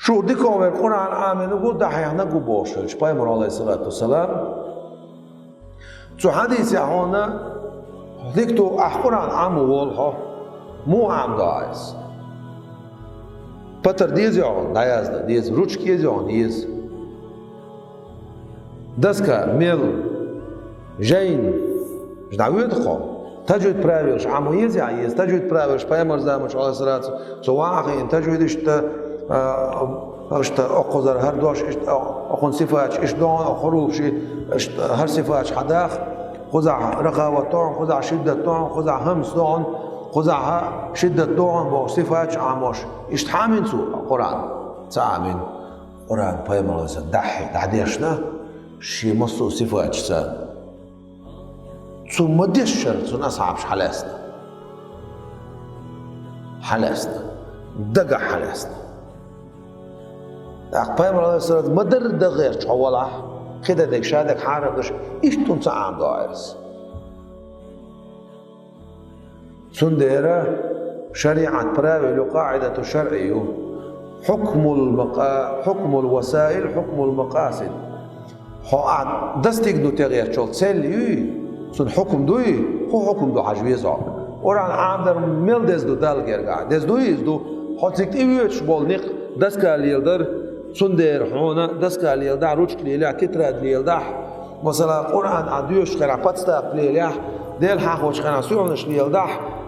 شو ديكو القرآن آمن وقول ده حيانا قبوش بايمر عليه الصلاة والسلام تو حديث هنا ديكتو القرآن عام والها مو عام دايز باتر ديز يعون دايز ده ديز روش كيز يعون ديز دسكا ميل جين جداويد خو تجويد براويش عمو يزي عيز تجويد براويش بايمر زامش عليه الصلاة والسلام سواء تجويد اشت اقذر هر دوش اشت اخون صفات اش دون خروب شي اشت هر صفات حداخ خزع رغاوة طعن خزع شدة طعن خزع همس طعن خزع شدة طعن بو صفات عموش اشت حامن سو قرآن تعامن قرآن بايمر دحي دحديشنا شي مصو صفات سان ثم دشر ثم أصعبش حلاسنا دقع حلاسنا بايمر عليه الصلاة والسلام مدر دغير شوالا كده ديك شادك حارب دش إيش تنسى عام دايرس سنديرة شريعة براوي قاعدة شرعية حكم الوسائل حكم المقاصد دستك دو تغير شول تسلي سن حكم دوي هو حكم دو حجويزا وران عامدر ميل دز دو دالگرگا دز دويز دو حتىك تيوش بولنيق دسكال يلدر سندير هنا دسكال يلدع روچك ليلا تتراد ليلدع مثلا قرآن عديوش خير عبتستاق ليلا ديل حاخوش خنا سيونش ليلدع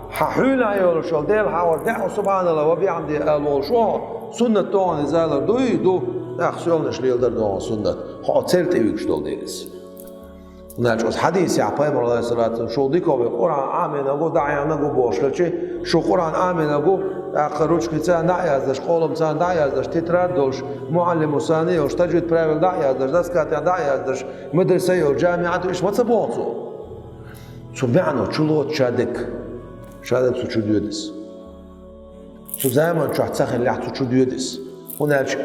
ححونا يولشول ديل حاور دعو سبحان الله وبيعمد الولشو سنة طوان زالر دوي دو سيونش ليلدر دو سنة حتلت ايوكش دول ديرس ناچوز حدیث یا پیامبر علیه الصلاة والسلام شو دیکو به قرآن آمین اگو دعیا نگو باشلچه شو قرآن آمین اگو آخروش کیسه نعیازش قولم سان نعیازش تتراد دلش معلم وثاني وش تجد براول نعیازش دستکات نعیازش مدرسه و جامعات ایش متى بوصو شو معنو شلوت شادك شو ديودس شو زمان شو هتسخن لحظة شو ديودس هناك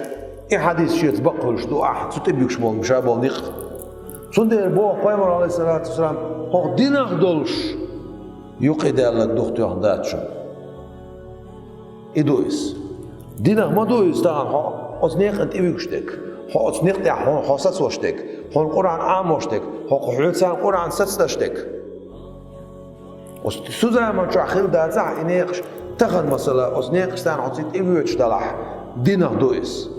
این حدیث شيء تبقلش دو أحد شو تبيكش بول مشابه نيق سندر بو پیامبر علیه الصلاة والسلام هو دیناق دولش يقيد الله دختر داتشون إدويس دیناق ما دويس تان ها أصنيق أنت إيوكشتك ها أصنيق تاع ها حاسس وشتك ها القرآن عام وشتك ها قحوتسان القرآن ستشتك وسوزا ما شو أخير داتزع إنيقش تخن مثلا أصنيق استان حسيت إيوكش دلح دیناق دويس